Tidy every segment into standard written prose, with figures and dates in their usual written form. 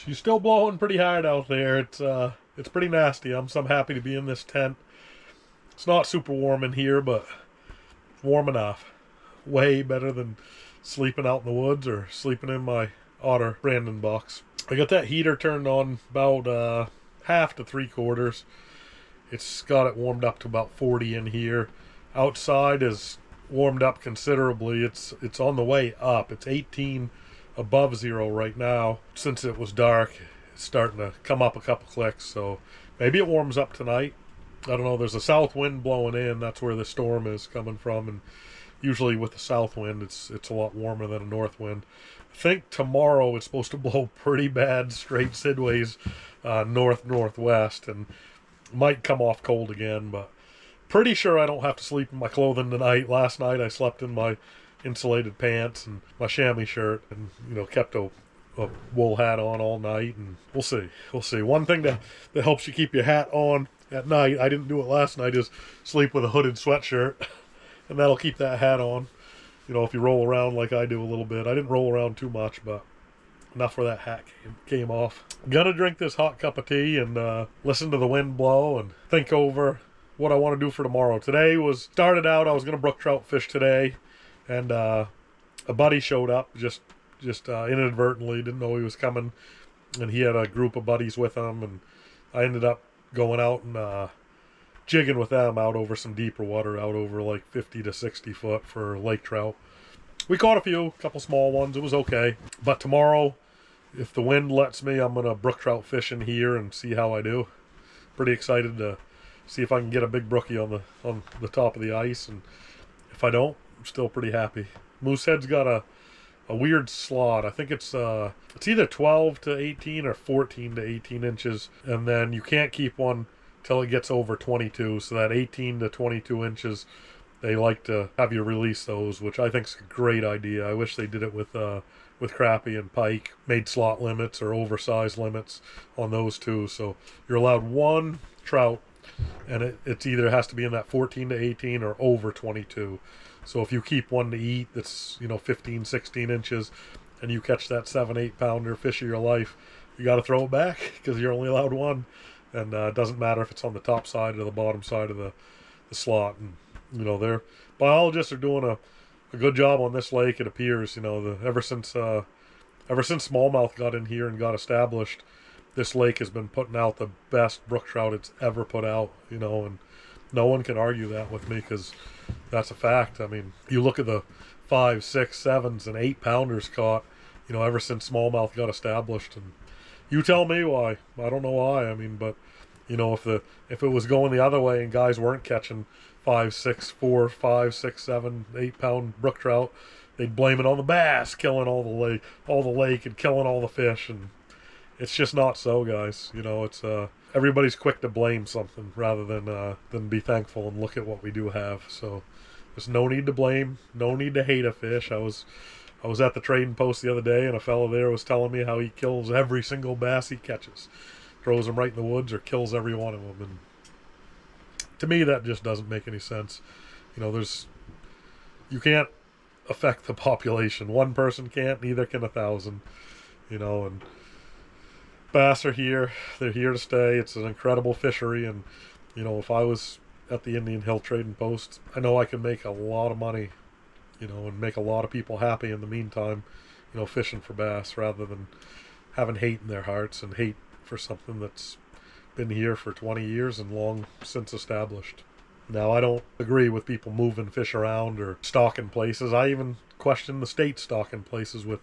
She's still blowing pretty hard out there. It's pretty nasty. I'm happy to be in this tent. It's not super warm in here, but warm enough. Way better than sleeping out in the woods or sleeping in my Otter Brandon box. I got that heater turned on about half to three quarters. It's got it warmed up to about 40 in here. Outside is warmed up considerably. It's on the way up. It's 18 above zero right now. Since it was dark, it's starting to come up a couple clicks, so maybe it warms up tonight. I don't know. There's a south wind blowing in. That's where the storm is coming from, and usually with the south wind, it's a lot warmer than a north wind. I think tomorrow it's supposed to blow pretty bad straight sideways northwest, and might come off cold again, but pretty sure I don't have to sleep in my clothing tonight. Last night I slept in my insulated pants and my chamois shirt, and kept a wool hat on all night, and we'll see. One thing that helps you keep your hat on at night, I didn't do it last night, is sleep with a hooded sweatshirt, and that'll keep that hat on. If you roll around like I do a little bit. I didn't roll around too much, but enough where that hat came off. Gonna drink this hot cup of tea and listen to the wind blow and think over what I want to do for tomorrow. Today started out, I was gonna brook trout fish today, and a buddy showed up just inadvertently, didn't know he was coming, and he had a group of buddies with him, and I ended up going out and jigging with them out over some deeper water, out over like 50 to 60 foot for lake trout. We caught a couple small ones. It was okay. But tomorrow, if the wind lets me, I'm going to brook trout fish in here and see how I do. Pretty excited to see if I can get a big brookie on the top of the ice. And if I don't, I'm still pretty happy. Moosehead's got a weird slot. I think it's either 12 to 18 or 14 to 18 inches. And then you can't keep one till it gets over 22. So that 18 to 22 inches, they like to have you release those, which I think is a great idea. I wish they did it with crappie and pike, made slot limits or oversized limits on those two. So you're allowed one trout, and it's either has to be in that 14 to 18 or over 22. So if you keep one to eat that's 15, 16 inches, and you catch that 7-8 pounder fish of your life, you got to throw it back because you're only allowed one. And it doesn't matter if it's on the top side or the bottom side of the slot. And their biologists are doing a good job on this lake. It appears ever since smallmouth got in here and got established, this lake has been putting out the best brook trout it's ever put out. And no one can argue that with me, because that's a fact. I mean, you look at the 5, 6, 7s, and 8 pounders caught ever since smallmouth got established, and you tell me why. I don't know why. I mean, but if it was going the other way and guys weren't catching 5, 6, 4, 5, 6, 7, 8 pound brook trout, they'd blame it on the bass killing all the lake and killing all the fish, and it's just not so, guys. It's everybody's quick to blame something rather than be thankful and look at what we do have. So there's no need to blame, no need to hate a fish. I was at the trading post the other day, and a fellow there was telling me how he kills every single bass he catches. Throws them right in the woods or kills every one of them. And to me, that just doesn't make any sense. You can't affect the population. One person can't, neither can 1,000. And bass are here. They're here to stay. It's an incredible fishery. And, if I was at the Indian Hill Trading Post, I know I can make a lot of money, and make a lot of people happy in the meantime, fishing for bass, rather than having hate in their hearts and hate for something that's been here for 20 years and long since established. Now, I don't agree with people moving fish around or stocking places. I even question the state stocking places with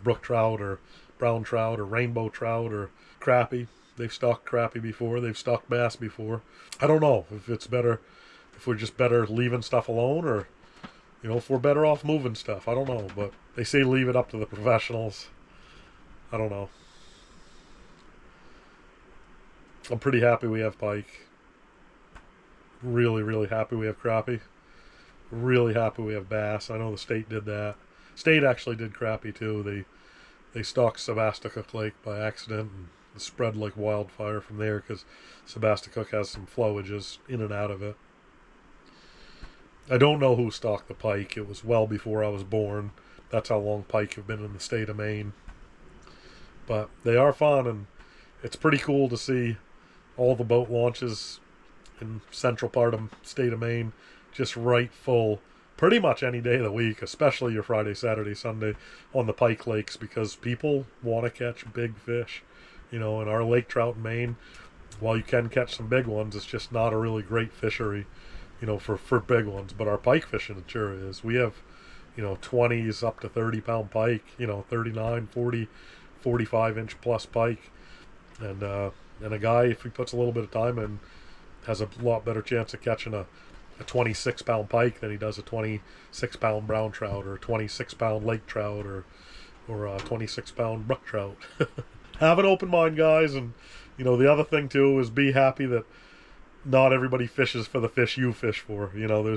brook trout or brown trout or rainbow trout or crappie. They've stocked crappie before. They've stocked bass before. I don't know if we're just better leaving stuff alone, or if we're better off moving stuff. I don't know, but they say leave it up to the professionals. I don't know. I'm pretty happy we have pike. Really, really happy we have crappie. Really happy we have bass. I know the state did that. State actually did crappie too. They stocked Sebasticook Lake by accident, and it spread like wildfire from there because Sebasticook has some flowages in and out of it. I don't know who stocked the pike. It was well before I was born. That's how long pike have been in the state of Maine. But they are fun, and it's pretty cool to see all the boat launches in central part of state of Maine just right full pretty much any day of the week, especially your Friday, Saturday, Sunday on the Pike Lakes, because people want to catch big fish. You know, in our lake trout in Maine, while you can catch some big ones, it's just not a really great fishery, you know, for big ones. But our pike fishing, it sure is. We have, you know, 20s up to 30-pound pike, you know, 39, 40, 45-inch plus pike. And a guy, if he puts a little bit of time in, has a lot better chance of catching a 26-pound pike than he does a 26-pound brown trout or a 26-pound lake trout or a 26-pound brook trout. Have an open mind, guys, and you know the other thing too is be happy that not everybody fishes for the fish you fish for. You know,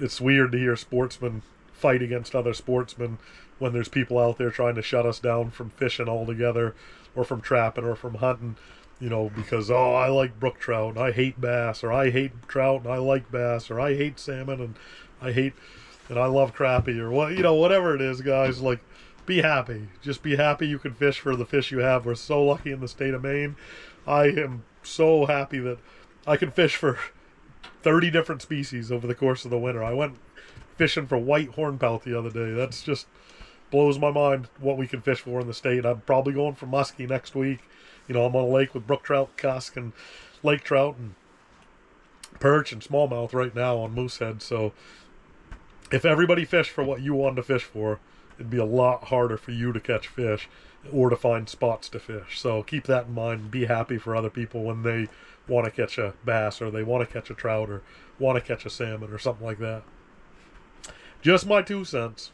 it's weird to hear sportsmen fight against other sportsmen when there's people out there trying to shut us down from fishing altogether, or from trapping, or from hunting. You know, because, oh, I like brook trout, and I hate bass, or I hate trout, and I like bass, or I hate salmon, and I love crappie, or what, you know, whatever it is, guys. Like, be happy. Just be happy you can fish for the fish you have. We're so lucky in the state of Maine. I am so happy that I can fish for 30 different species over the course of the winter. I went fishing for white hornpout the other day. That's just blows my mind what we can fish for in the state. I'm probably going for muskie next week. You know, I'm on a lake with brook trout, cusk, and lake trout, and perch, and smallmouth right now on Moosehead. So if everybody fished for what you wanted to fish for, it'd be a lot harder for you to catch fish or to find spots to fish. So keep that in mind and be happy for other people when they want to catch a bass, or they want to catch a trout, or want to catch a salmon, or something like that. Just my 2 cents.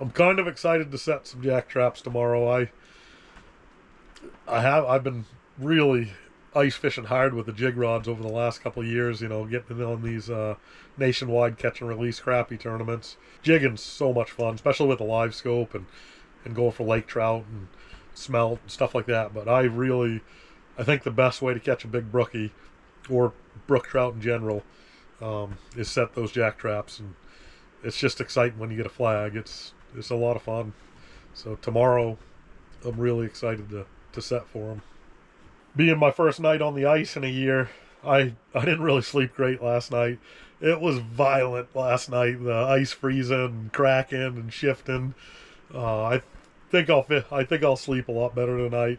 I'm kind of excited to set some jack traps tomorrow. I've been really ice fishing hard with the jig rods over the last couple of years, you know, getting on these nationwide catch and release crappie tournaments. Jigging's so much fun, especially with a live scope and going for lake trout and smelt and stuff like that. But I think the best way to catch a big brookie, or brook trout in general, is set those jack traps. And it's just exciting when you get a flag. It's a lot of fun. So tomorrow, I'm really excited to set for them. Being my first night on the ice in a year, I didn't really sleep great last night. It was violent last night. The ice freezing, and cracking, and shifting. I think I'll sleep a lot better tonight.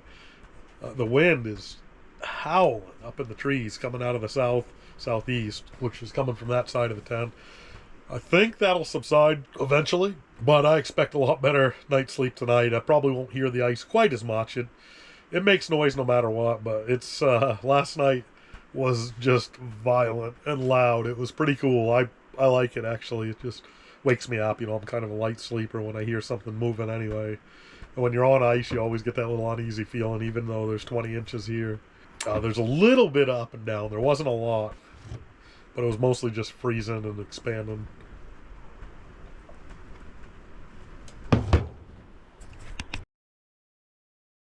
The wind is howling up in the trees coming out of the southeast, which is coming from that side of the tent. I think that'll subside eventually, but I expect a lot better night's sleep tonight. I probably won't hear the ice quite as much. It makes noise no matter what, but it's last night was just violent and loud. It was pretty cool. I like it, actually. It just wakes me up. You know, I'm kind of a light sleeper when I hear something moving anyway. And when you're on ice, you always get that little uneasy feeling, even though there's 20 inches here. There's a little bit up and down. There wasn't a lot, but it was mostly just freezing and expanding.